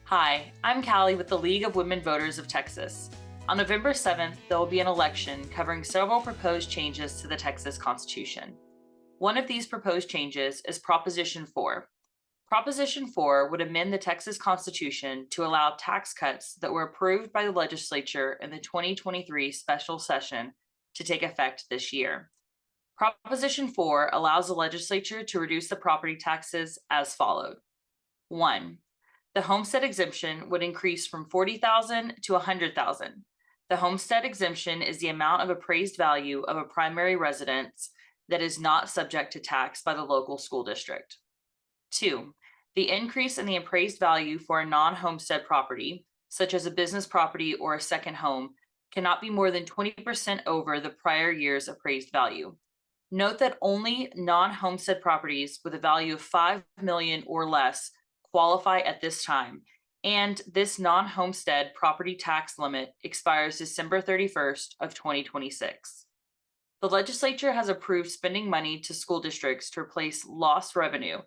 Hi, I'm Callie with the League of Women Voters of Texas. On November 7th, there will be an election covering several proposed changes to the Texas Constitution. One of these proposed changes is Proposition 4. Proposition 4 would amend the Texas Constitution to allow tax cuts that were approved by the legislature in the 2023 special session to take effect this year. Proposition 4 allows the legislature to reduce the property taxes as followed. 1. The homestead exemption would increase from $40,000 to $100,000. The homestead exemption is the amount of appraised value of a primary residence that is not subject to tax by the local school district. 2. The increase in the appraised value for a non-homestead property, such as a business property or a second home, cannot be more than 20% over the prior year's appraised value. Note that only non-homestead properties with a value of $5 million or less qualify at this time, and this non-homestead property tax limit expires December 31st of 2026. The legislature has approved spending money to school districts to replace lost revenue.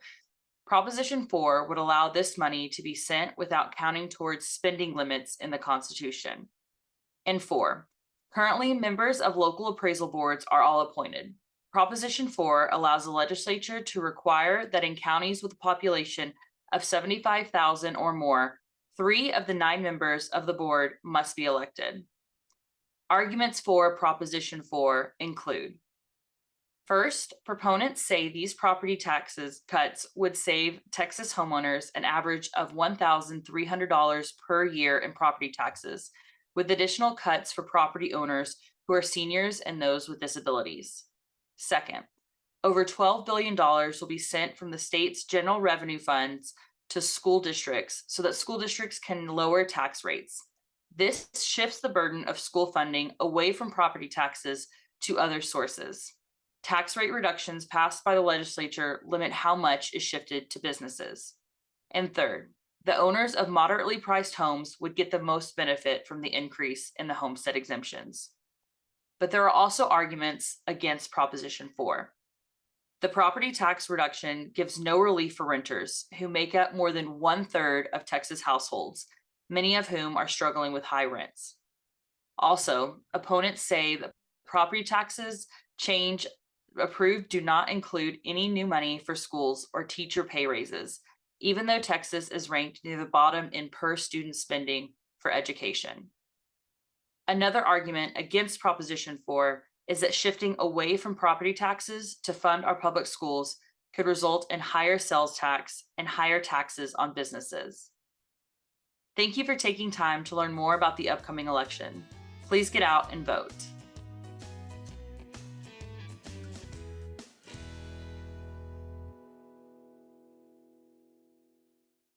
Proposition 4 would allow this money to be sent without counting towards spending limits in the Constitution. And 4, currently members of local appraisal boards are all appointed. Proposition 4 allows the legislature to require that in counties with a population of 75,000 or more, 3 of the 9 members of the board must be elected. Arguments for Proposition 4 include: first, proponents say these property taxes cuts would save Texas homeowners an average of $1,300 per year in property taxes, with additional cuts for property owners who are seniors and those with disabilities. Second, over $12 billion will be sent from the state's general revenue funds to school districts so that school districts can lower tax rates. This shifts the burden of school funding away from property taxes to other sources. Tax rate reductions passed by the legislature limit how much is shifted to businesses. And third, the owners of moderately priced homes would get the most benefit from the increase in the homestead exemptions. But there are also arguments against Proposition 4. The property tax reduction gives no relief for renters who make up more than 1/3 of Texas households, many of whom are struggling with high rents. Also, opponents say that property taxes change approved do not include any new money for schools or teacher pay raises, even though Texas is ranked near the bottom in per student spending for education. Another argument against Proposition 4 is that shifting away from property taxes to fund our public schools could result in higher sales tax and higher taxes on businesses. Thank you for taking time to learn more about the upcoming election. Please get out and vote.